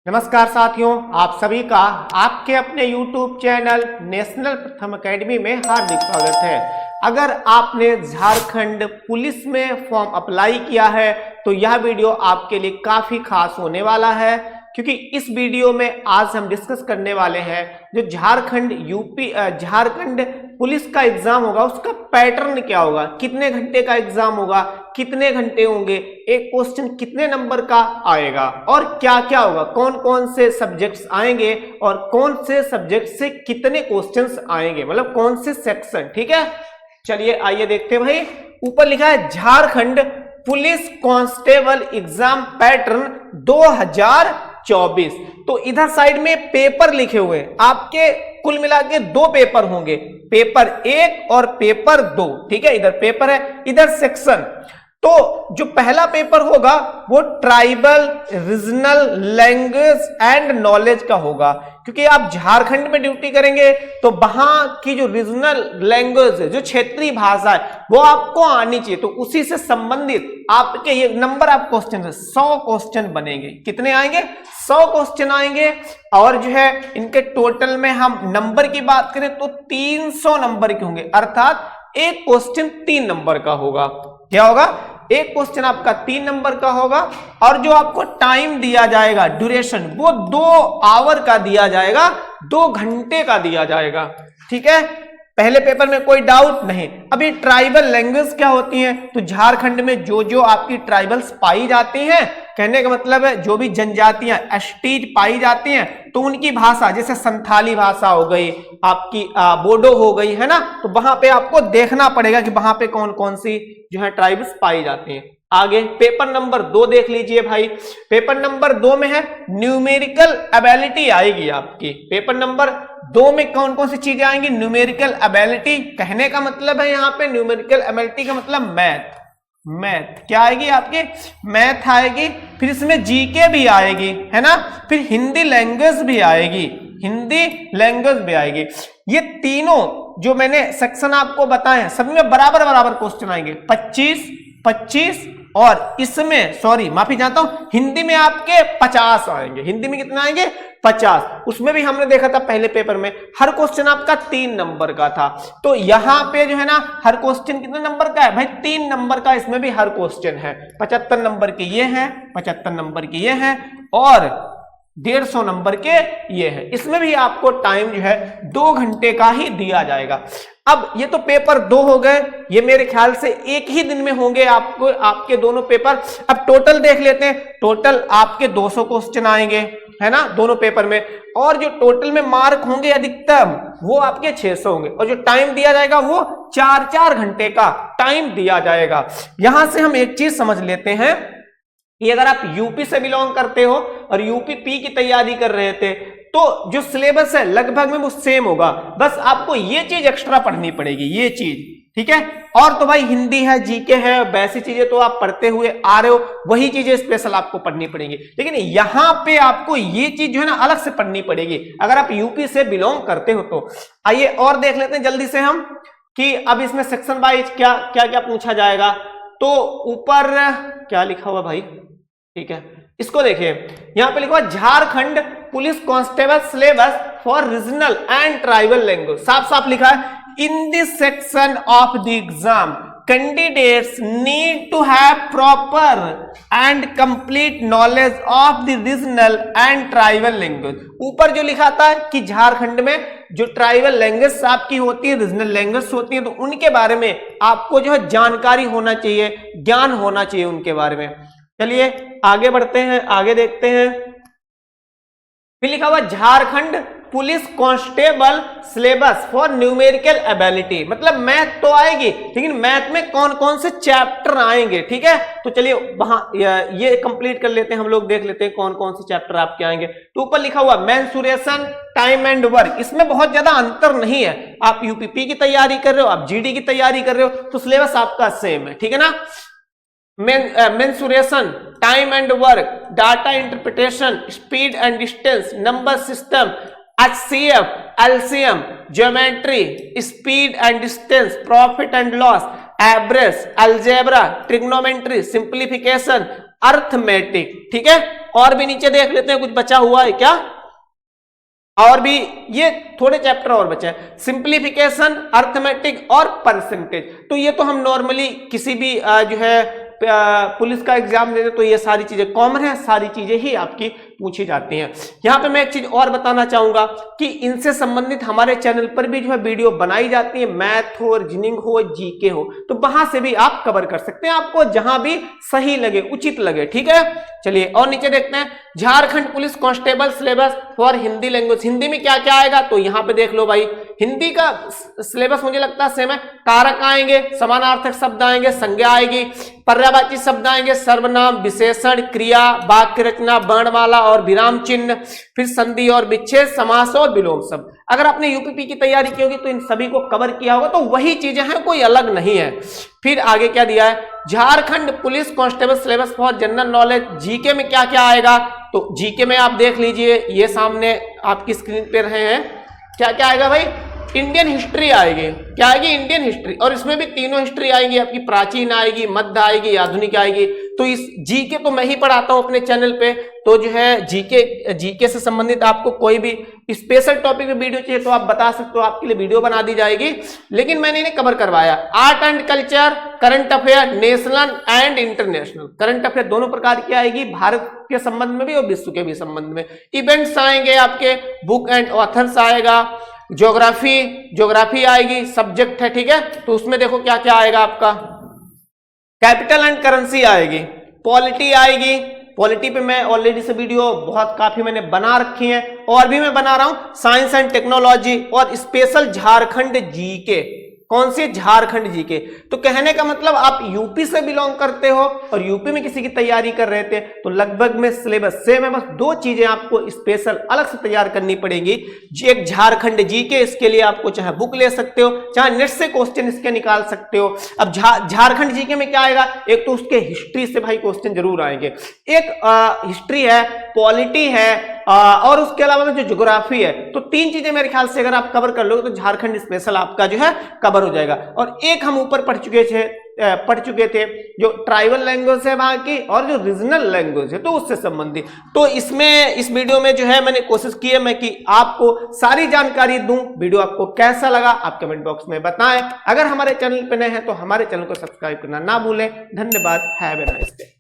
नमस्कार साथियों, आप सभी का आपके अपने YouTube चैनल नेशनल प्रथम एकेडमी में हार्दिक स्वागत है। अगर आपने झारखंड पुलिस में फॉर्म अप्लाई किया है तो यह वीडियो आपके लिए काफी खास होने वाला है, क्योंकि इस वीडियो में आज हम डिस्कस करने वाले हैं जो झारखंड पुलिस का एग्जाम होगा उसका पैटर्न क्या होगा, कितने घंटे का एग्जाम होगा, कितने घंटे होंगे, एक क्वेश्चन कितने नंबर का आएगा और क्या क्या होगा, कौन कौन से सब्जेक्ट्स आएंगे और कौन से सब्जेक्ट से कितने क्वेश्चंस आएंगे, मतलब कौन से सेक्शन। ठीक है, चलिए आइए देखते हैं भाई। ऊपर लिखा है Jharkhand police constable exam pattern 2024। तो इधर साइड में पेपर लिखे हुए हैं, आपके कुल मिला के 2 पेपर होंगे, पेपर 1 और पेपर 2। ठीक है, इधर पेपर है, इधर सेक्शन। तो जो पहला पेपर होगा वो tribal regional language and knowledge का होगा, क्योंकि आप झारखंड में ड्यूटी करेंगे तो वहां की जो रीजनल लैंग्वेज है, जो क्षेत्रीय भाषा है, वो आपको आनी चाहिए। तो उसी से संबंधित आपके ये नंबर आप क्वेश्चन है 100 क्वेश्चन बनेंगे। कितने आएंगे? 100 क्वेश्चन आएंगे। और जो है इनके टोटल में हम नंबर की बात करें तो 300 नंबर के होंगे, अर्थात एक क्वेश्चन 3 नंबर का होगा। क्या होगा? एक क्वेश्चन आपका 3 नंबर का होगा। और जो आपको टाइम दिया जाएगा, ड्यूरेशन, वो 2 आवर का दिया जाएगा, 2 घंटे का दिया जाएगा। ठीक है, पहले पेपर में कोई डाउट नहीं। अभी ट्राइबल लैंग्वेज क्या होती है, तो झारखंड में जो जो आपकी ट्राइबल्स पाई जाती हैं, कहने का मतलब है जो भी जनजातियां एसटीज पाई जाती हैं, तो उनकी भाषा, जैसे संथाली भाषा हो गई, आपकी बोडो हो गई, है ना, तो वहां पे आपको देखना पड़ेगा कि वहां पे कौन कौन सी जो है ट्राइब्स पाई जाती हैं। आगे पेपर नंबर 2 देख लीजिए भाई। पेपर नंबर 2 में है न्यूमेरिकल एबिलिटी आएगी आपकी। पेपर नंबर 2 में कौन कौन सी चीजें आएंगी? न्यूमेरिकल एबिलिटी, कहने का मतलब है यहाँ पे न्यूमेरिकल एबिलिटी का मतलब मैथ क्या आएगी आपकी? मैथ आएगी। फिर इसमें जीके भी आएगी, है ना, फिर हिंदी लैंग्वेज भी आएगी, ये तीनों जो मैंने सेक्शन आपको बताए हैं, सब में बराबर क्वेश्चन आएंगे। 25 और इसमें माफी चाहता हूं, हिंदी में आपके 50 आएंगे। हिंदी में कितना आएंगे? 50। उसमें भी हमने देखा था पहले पेपर में हर क्वेश्चन आपका 3 नंबर का था। तो यहां पे जो है ना, हर क्वेश्चन कितने नंबर का है भाई? 3 नंबर का। इसमें भी हर क्वेश्चन है। 75 नंबर के ये हैं, 75 नंबर के ये हैं और 150 नंबर के ये है। इसमें भी आपको टाइम जो है 2 घंटे का ही दिया जाएगा। अब ये तो पेपर 2 हो गए, ये मेरे ख्याल से एक ही दिन में होंगे आपको, आपके दोनों पेपर। अब टोटल देख लेते हैं। टोटल आपके 200 क्वेश्चन आएंगे, है ना, दोनों पेपर में। और जो टोटल में मार्क होंगे अधिकतम, वो आपके 600 होंगे। और जो टाइम दिया जाएगा वो 4 घंटे का टाइम दिया जाएगा। यहां से हम एक चीज समझ लेते हैं कि अगर आप यूपी से बिलोंग करते हो और यूपी की तैयारी कर रहे थे, तो जो सिलेबस है लगभग में वो सेम होगा, बस आपको ये चीज एक्स्ट्रा पढ़नी पड़ेगी, ये चीज। ठीक है, और तो भाई हिंदी है, जीके है, वैसी चीजें तो आप पढ़ते हुए आ रहे हो, वही चीजें स्पेशल आपको पढ़नी पड़ेंगी। लेकिन यहां पे आपको ये चीज जो है ना अलग से पढ़नी पड़ेगी अगर आप यूपी से बिलोंग करते हो तो। आइए और देख लेते हैं जल्दी से हम कि अब इसमें सेक्शन वाइज क्या क्या पूछा जाएगा। तो ऊपर क्या लिखा हुआ भाई? ठीक है, इसको देखिए, यहां पे लिखा हुआ Jharkhand police constable syllabus for regional and tribal language. साफ साफ लिखा है, in this section of the exam candidates need to have proper and complete knowledge of the regional and tribal language. ऊपर जो लिखा था कि झारखंड में जो ट्राइबल लैंग्वेज आपकी होती है, रीजनल लैंग्वेज होती है, तो उनके बारे में आपको जो है जानकारी होना चाहिए, ज्ञान होना चाहिए उनके बारे में। चलिए आगे बढ़ते हैं, आगे देखते हैं। फिर लिखा हुआ Jharkhand police constable syllabus for numerical ability, मतलब मैथ तो आएगी, लेकिन मैथ में कौन कौन से चैप्टर आएंगे। ठीक है, तो चलिए वहां ये कंप्लीट कर लेते हैं, हम लोग देख लेते हैं कौन कौन से चैप्टर आपके आएंगे। तो ऊपर लिखा हुआ मेंसुरेशन, टाइम एंड वर्क, इसमें बहुत ज्यादा अंतर नहीं है। आप यूपीपी की तैयारी कर रहे हो, आप जीडी की तैयारी कर रहे हो, तो सिलेबस आपका सेम है। ठीक है ना। Mensuration, time and work, data interpretation, speed and distance, number system, HCF, LCM, geometry, speed and distance, profit and loss, average, algebra, trigonometry, simplification, arithmetic. ठीक है, और भी नीचे देख लेते हैं कुछ बचा हुआ है क्या, और भी ये थोड़े चैप्टर और बचे हैं, सिंप्लीफिकेशन, अर्थमेटिक और परसेंटेज। तो ये तो हम नॉर्मली किसी भी जो है पुलिस का एग्जाम देते तो ये सारी चीजें कॉमन है, सारी चीजें ही आपकी पूछी जाती हैं। यहां पे मैं एक चीज और बताना चाहूंगा कि इनसे संबंधित हमारे चैनल पर भी जो है वीडियो बनाई जाती है, मैथ हो, रीजनिंग हो, जीके हो, तो वहां से भी आप कवर कर सकते हैं, आपको जहां भी सही लगे, उचित लगे, ठीक है। चलिए और नीचे देखते हैं, Jharkhand police constable syllabus for Hindi language, Hindi में क्या क्या आएगा, तो यहां पे देख लो भाई, हिंदी का सिलेबस मुझे लगता है सेम है। कारक आएंगे, समानार्थक शब्द आएंगे, संज्ञा आएगी, पर्यायवाची शब्द आएंगे, सर्वनाम, विशेषण, क्रिया, वाक्य रचना, वर्णमाला और विराम चिन्ह, फिर संधि और विच्छेद, समास और विलोम शब्द। अगर आपने यूपीपी की तैयारी की होगी तो इन सभी को कवर किया होगा, तो वही चीजें हैं, कोई अलग नहीं है। फिर आगे क्या दिया है, Jharkhand police constable syllabus for general knowledge, GK में क्या क्या आएगा, तो जीके में आप देख लीजिए, ये सामने आपकी स्क्रीन पे रहे हैं, क्या क्या आएगा भाई, इंडियन हिस्ट्री आएगी, क्या आएगी, इंडियन हिस्ट्री, और इसमें भी तीनों हिस्ट्री आएगी आपकी, प्राचीन आएगी, मध्य आएगी, आधुनिक आएगी। तो इस जीके तो मैं ही पढ़ाता हूं अपने चैनल पे, तो जो है जीके से संबंधित आपको कोई भी स्पेशल टॉपिक में वीडियो चाहिए तो आप बता सकते हो, आपके लिए वीडियो बना दी जाएगी, लेकिन मैंने इन्हें कवर करवाया। Art and culture, current affair, national and international, current affair दोनों प्रकार की आएगी, भारत के संबंध में भी और विश्व के भी संबंध में। इवेंट्स आएंगे आपके, बुक एंड ऑथर्स आएगा, ज्योग्राफी आएगी, सब्जेक्ट है, ठीक है, तो उसमें देखो क्या क्या आएगा आपका, कैपिटल एंड करेंसी आएगी, पॉलिटी आएगी, पॉलिटी पे मैं ऑलरेडी से वीडियो बहुत काफी मैंने बना रखी है, और भी मैं बना रहा हूं, साइंस एंड टेक्नोलॉजी, और स्पेशल झारखंड जीके, कौन सी, झारखंड जीके। तो कहने का मतलब आप यूपी से बिलोंग करते हो और यूपी में किसी की तैयारी कर रहे थे तो लगभग में सिलेबस सेम है, बस दो चीजें आपको स्पेशल अलग से तैयार करनी पड़ेगी। एक झारखंड जीके, इसके लिए आपको चाहे बुक ले सकते हो, चाहे नेट से क्वेश्चन इसके निकाल सकते हो। अब झारखंड जीके में क्या आएगा, एक तो उसके हिस्ट्री से भाई क्वेश्चन जरूर आएंगे, एक हिस्ट्री है, पॉलिटी है, और उसके अलावा में जो ज्योग्राफी है, तो तीन चीजें मेरे ख्याल से अगर आप कवर कर लोगे तो झारखंड स्पेशल आपका जो है कवर हो जाएगा। और एक हम ऊपर पढ़ चुके थे जो ट्राइबल लैंग्वेज है वहां की, और जो रीजनल लैंग्वेज है तो उससे संबंधित। तो इसमें इस वीडियो में जो है मैंने कोशिश की है मैं कि आपको सारी जानकारी दूं। वीडियो आपको कैसा लगा आप कमेंट बॉक्स में बताएं। अगर हमारे चैनल पर नए हैं तो हमारे चैनल को सब्सक्राइब करना ना भूलें। धन्यवाद, हैव ए नाइस डे।